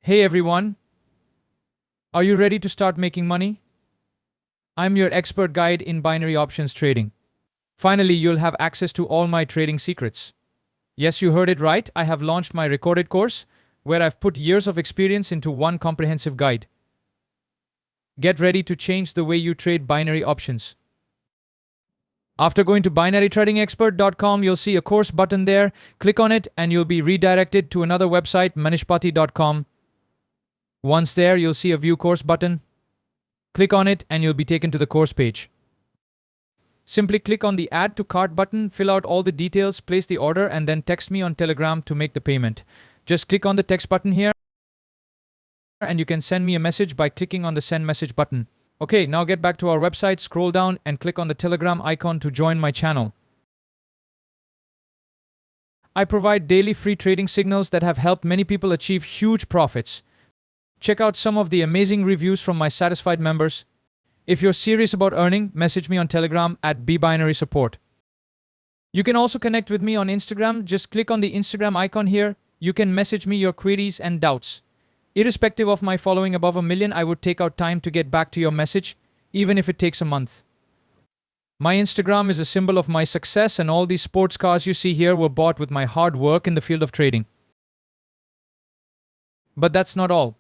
Hey everyone, are you ready to start making money? I'm your expert guide in binary options trading. Finally, you'll have access to all my trading secrets. Yes, you heard it right. I have launched my recorded course where I've put years of experience into one comprehensive guide. Get ready to change the way you trade binary options. After going to binarytradingexpert.com, you'll see a course button there. Click on it and you'll be redirected to another website, manishpati.com. Once there, you'll see a View Course button. Click on it and you'll be taken to the course page. Simply click on the Add to Cart button, fill out all the details, place the order, and then text me on Telegram to make the payment. Just click on the text button here and you can send me a message by clicking on the Send Message button. Okay, now get back to our website, scroll down and click on the Telegram icon to join my channel. I provide daily free trading signals that have helped many people achieve huge profits. Check out some of the amazing reviews from my satisfied members. If you're serious about earning, message me on Telegram at @bbinarysupport. You can also connect with me on Instagram. Just click on the Instagram icon here. You can message me your queries and doubts. Irrespective of my following above 1 million, I would take out time to get back to your message, even if it takes a month. My Instagram is a symbol of my success, and all these sports cars you see here were bought with my hard work in the field of trading. But that's not all.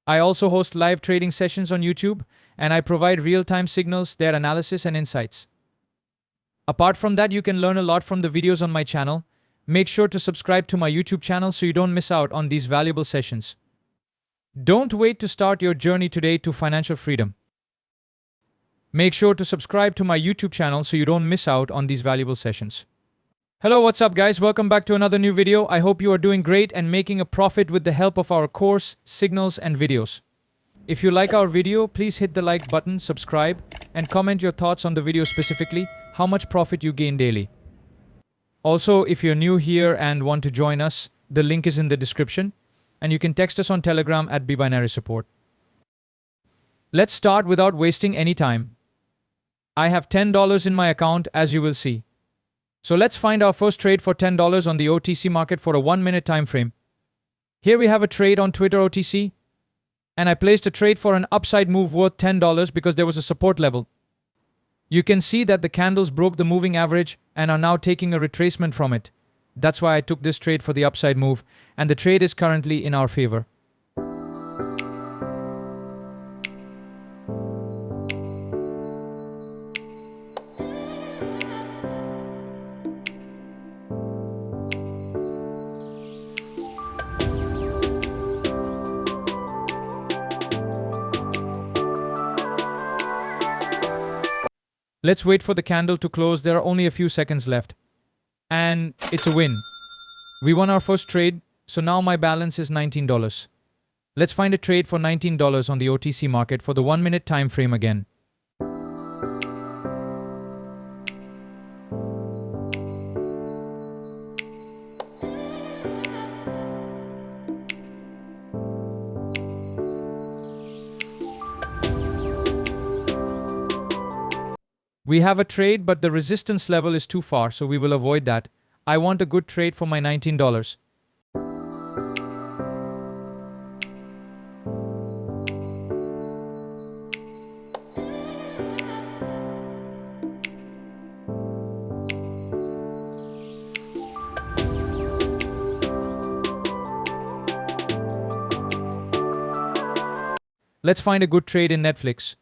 I also host live trading sessions on YouTube, and I provide real-time signals, their analysis and insights. Apart from that, you can learn a lot from the videos on my channel. Make sure to subscribe to my YouTube channel so you don't miss out on these valuable sessions. Don't wait to start your journey today to financial freedom. Make sure to subscribe to my YouTube channel so you don't miss out on these valuable sessions. Hello, what's up guys? Welcome back to another new video. I hope you are doing great and making a profit with the help of our course, signals and videos. If you like our video, please hit the like button, subscribe, and comment your thoughts on the video, specifically how much profit you gain daily. Also, if you're new here and want to join us, the link is in the description, and you can text us on Telegram at @bbinarysupport. Let's start without wasting any time. I have $10 in my account, as you will see. So let's find our first trade for $10 on the OTC market for a 1-minute time frame. Here we have a trade on Twitter OTC, and I placed a trade for an upside move worth $10 because there was a support level. You can see that the candles broke the moving average and are now taking a retracement from it. That's why I took this trade for the upside move, and the trade is currently in our favor. Let's wait for the candle to close. There are only a few seconds left. And it's a win. We won our first trade, so now my balance is $19. Let's find a trade for $19 on the OTC market for the 1-minute time frame again. We have a trade, but the resistance level is too far, so we will avoid that. I want a good trade for my $19. Let's find a good trade in Netflix.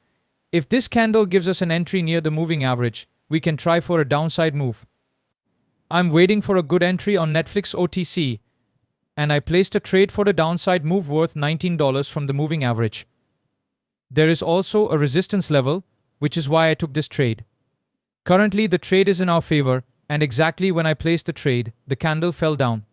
If this candle gives us an entry near the moving average, we can try for a downside move. I'm waiting for a good entry on Netflix OTC, and I placed a trade for the downside move worth $19 from the moving average. There is also a resistance level, which is why I took this trade. Currently, the trade is in our favor, and exactly when I placed the trade, the candle fell down.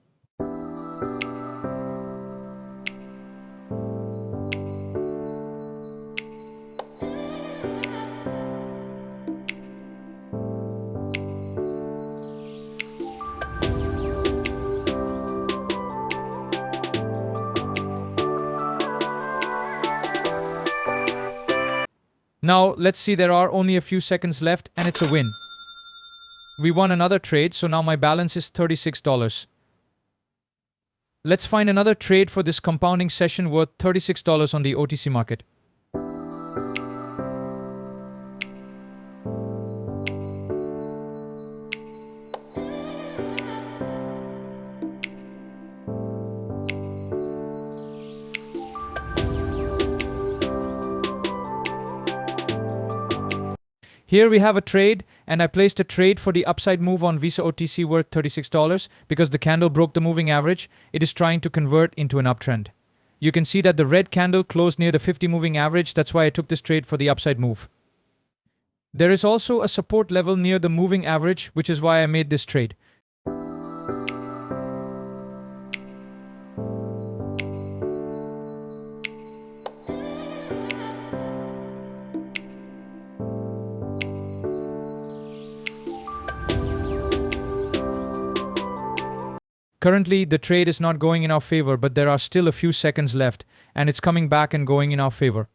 Now, let's see, there are only a few seconds left and it's a win. We won another trade, so now my balance is $36. Let's find another trade for this compounding session worth $36 on the OTC market. Here we have a trade, and I placed a trade for the upside move on Visa OTC worth $36 because the candle broke the moving average. It is trying to convert into an uptrend. You can see that the red candle closed near the 50 moving average. That's why I took this trade for the upside move. There is also a support level near the moving average, which is why I made this trade. Currently, the trade is not going in our favor, but there are still a few seconds left, and it's coming back and going in our favor.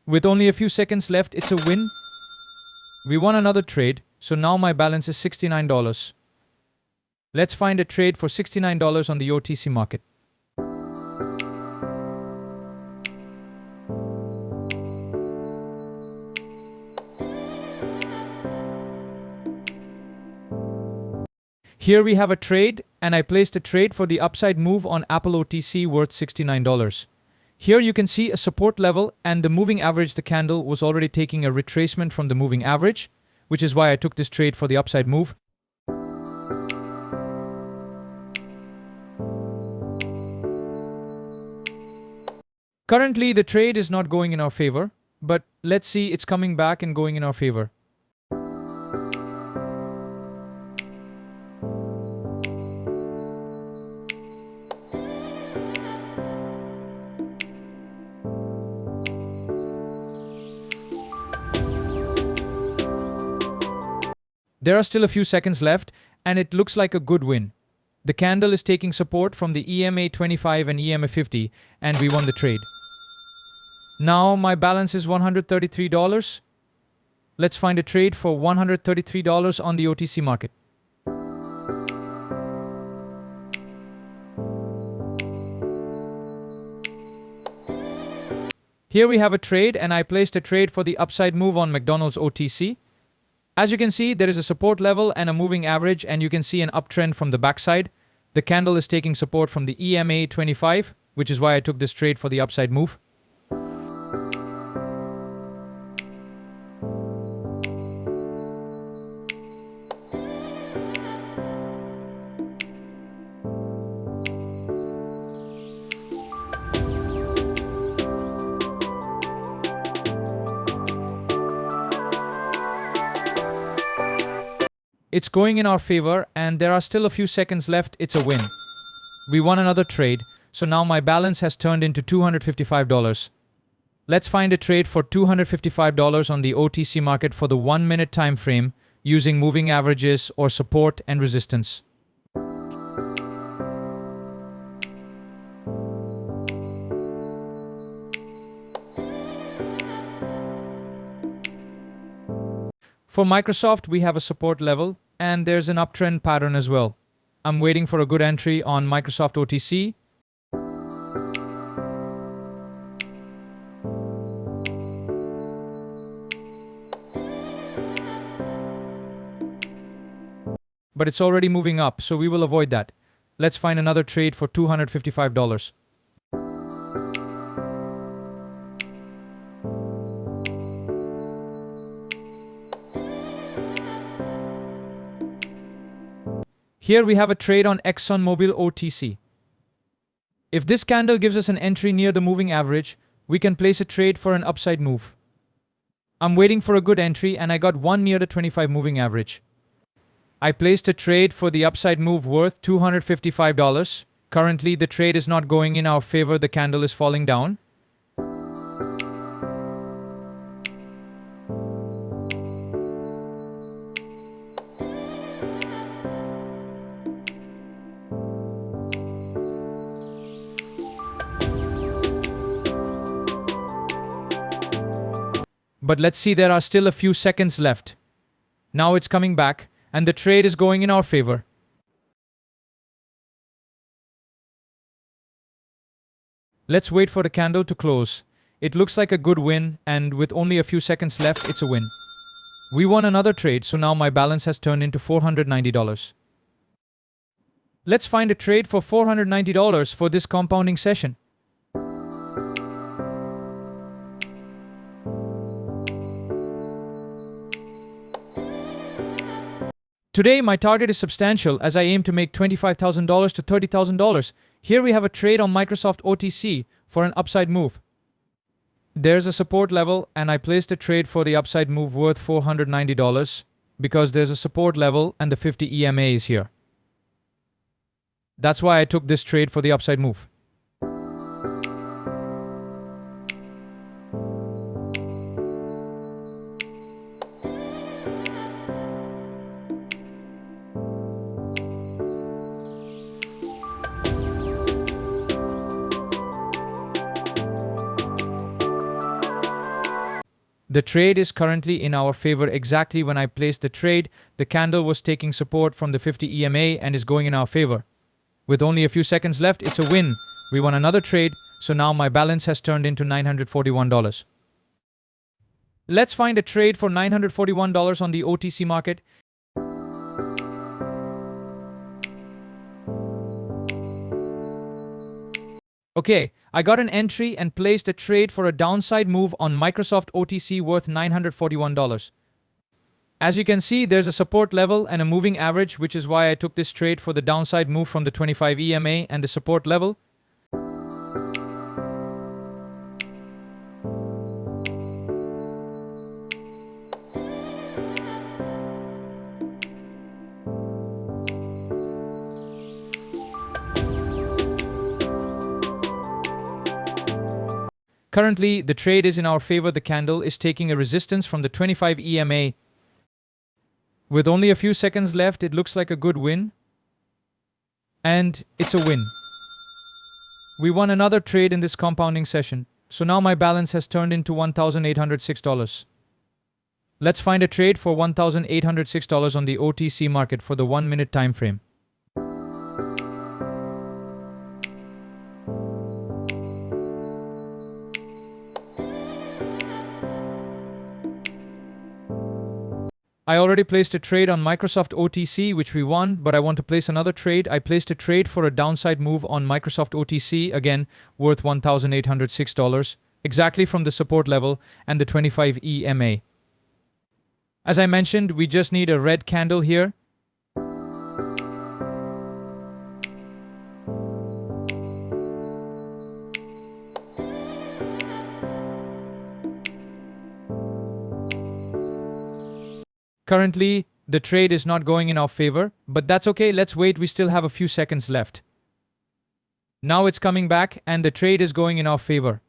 With only a few seconds left, it's a win. We won another trade, so now my balance is $69. Let's find a trade for $69 on the OTC market. Here we have a trade, and I placed a trade for the upside move on Apple OTC worth $69. Here you can see a support level, and the moving average, the candle, was already taking a retracement from the moving average, which is why I took this trade for the upside move. Currently, the trade is not going in our favor, but let's see, it's coming back and going in our favor. There are still a few seconds left, and it looks like a good win. The candle is taking support from the EMA 25 and EMA 50, and we won the trade. Now my balance is $133. Let's find a trade for $133 on the OTC market. Here we have a trade, and I placed a trade for the upside move on McDonald's OTC. As you can see, there is a support level and a moving average, and you can see an uptrend from the backside. The candle is taking support from the EMA 25, which is why I took this trade for the upside move. It's going in our favor, and there are still a few seconds left. It's a win. We won another trade, so now my balance has turned into $255. Let's find a trade for $255 on the OTC market for the 1-minute time frame using moving averages or support and resistance. For Microsoft, we have a support level, and there's an uptrend pattern as well. I'm waiting for a good entry on Microsoft OTC. But it's already moving up, so we will avoid that. Let's find another trade for $255. Here we have a trade on ExxonMobil OTC. If this candle gives us an entry near the moving average, we can place a trade for an upside move. I'm waiting for a good entry, and I got one near the 25 moving average. I placed a trade for the upside move worth $255. Currently, the trade is not going in our favor. The candle is falling down. But let's see, there are still a few seconds left. Now it's coming back, and the trade is going in our favor. Let's wait for the candle to close. It looks like a good win, and with only a few seconds left, it's a win. We won another trade, so now my balance has turned into $490. Let's find a trade for $490 for this compounding session. Today, my target is substantial as I aim to make $25,000 to $30,000. Here we have a trade on Microsoft OTC for an upside move. There's a support level, and I placed a trade for the upside move worth $490 because there's a support level and the 50 EMA is here. That's why I took this trade for the upside move. The trade is currently in our favor. Exactly when I placed the trade, the candle was taking support from the 50 EMA and is going in our favor. With only a few seconds left, it's a win. We won another trade, so now my balance has turned into $941. Let's find a trade for $941 on the OTC market. Okay, I got an entry and placed a trade for a downside move on Microsoft OTC worth $941. As you can see, there's a support level and a moving average, which is why I took this trade for the downside move from the 25 EMA and the support level. Currently, the trade is in our favor. The candle is taking a resistance from the 25 EMA. With only a few seconds left, it looks like a good win. And it's a win. We won another trade in this compounding session, so now my balance has turned into $1,806. Let's find a trade for $1,806 on the OTC market for the 1-minute time frame. I already placed a trade on Microsoft OTC, which we won, but I want to place another trade. I placed a trade for a downside move on Microsoft OTC, again, worth $1,806, exactly from the support level and the 25 EMA. As I mentioned, we just need a red candle here. Currently, the trade is not going in our favor, but that's okay. Let's wait. We still have a few seconds left. Now it's coming back, and the trade is going in our favor.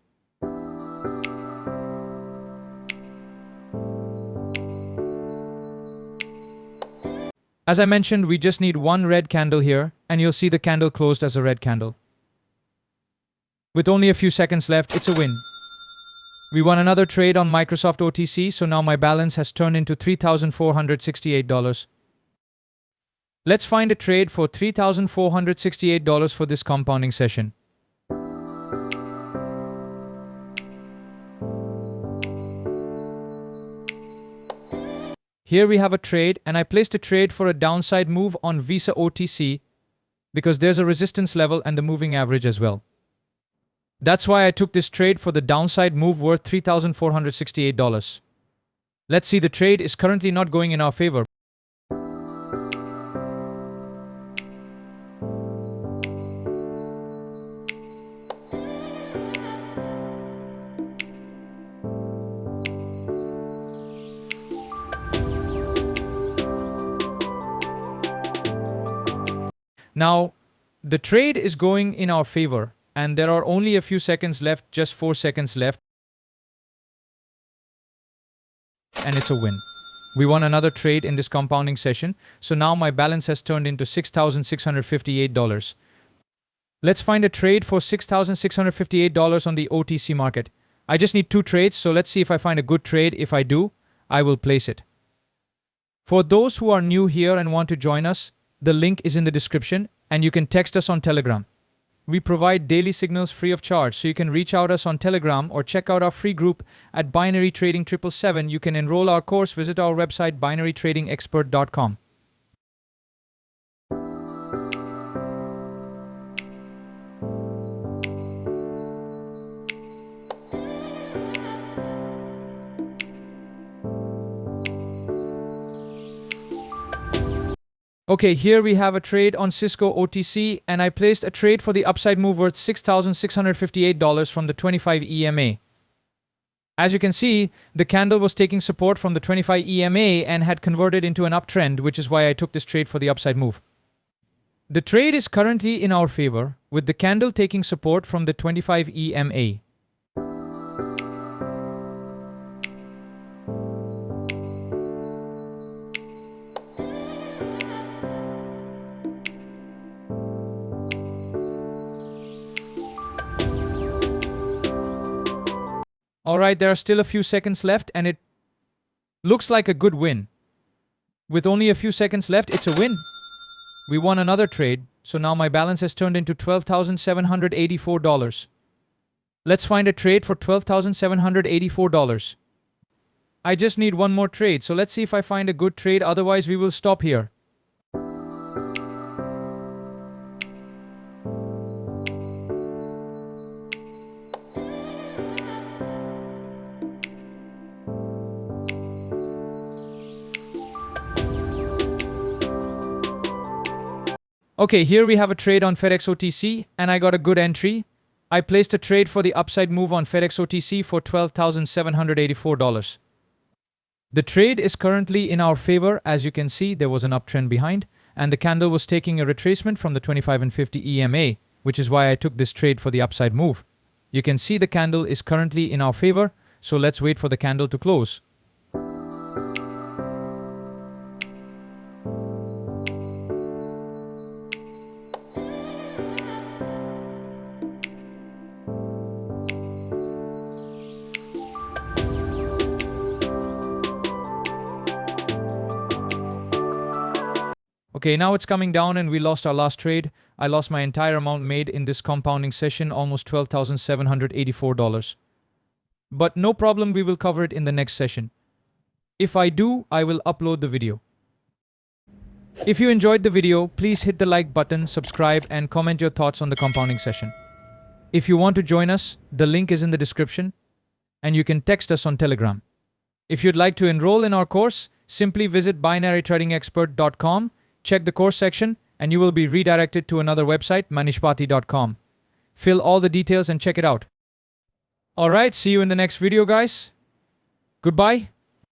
As I mentioned, we just need one red candle here, and you'll see the candle closed as a red candle. With only a few seconds left, it's a win. We won another trade on Microsoft OTC, so now my balance has turned into $3,468. Let's find a trade for $3,468 for this compounding session. Here we have a trade, and I placed a trade for a downside move on Visa OTC because there's a resistance level and the moving average as well. That's why I took this trade for the downside move worth $3,468. Let's see, the trade is currently not going in our favor. Now, the trade is going in our favor, and there are only a few seconds left, just 4 seconds left. And it's a win. We won another trade in this compounding session, so now my balance has turned into $6,658. Let's find a trade for $6,658 on the OTC market. I just need 2 trades, so let's see if I find a good trade. If I do, I will place it. For those who are new here and want to join us, the link is in the description and you can text us on Telegram. We provide daily signals free of charge, so you can reach out us on Telegram or check out our free group at Binary Trading 777. You can enroll our course, visit our website binarytradingexpert.com. Okay, here we have a trade on Cisco OTC, and I placed a trade for the upside move worth $6,658 from the 25 EMA. As you can see, the candle was taking support from the 25 EMA and had converted into an uptrend, which is why I took this trade for the upside move. The trade is currently in our favor, with the candle taking support from the 25 EMA. Alright, there are still a few seconds left and it looks like a good win. With only a few seconds left, it's a win. We won another trade, so now my balance has turned into $12,784. Let's find a trade for $12,784. I just need one more trade, so let's see if I find a good trade, otherwise we will stop here. Okay, here we have a trade on FedEx OTC, and I got a good entry. I placed a trade for the upside move on FedEx OTC for $12,784. The trade is currently in our favor. As you can see, there was an uptrend behind, and the candle was taking a retracement from the 25 and 50 EMA, which is why I took this trade for the upside move. You can see the candle is currently in our favor, so let's wait for the candle to close. Okay, now it's coming down and we lost our last trade. I lost my entire amount made in this compounding session, almost $12,784. But no problem, we will cover it in the next session. If I do, I will upload the video. If you enjoyed the video, please hit the like button, subscribe, and comment your thoughts on the compounding session. If you want to join us, the link is in the description, and you can text us on Telegram. If you'd like to enroll in our course, simply visit binarytradingexpert.com. Check the course section and you will be redirected to another website, manishpati.com. Fill all the details and check it out. Alright, see you in the next video, guys. Goodbye.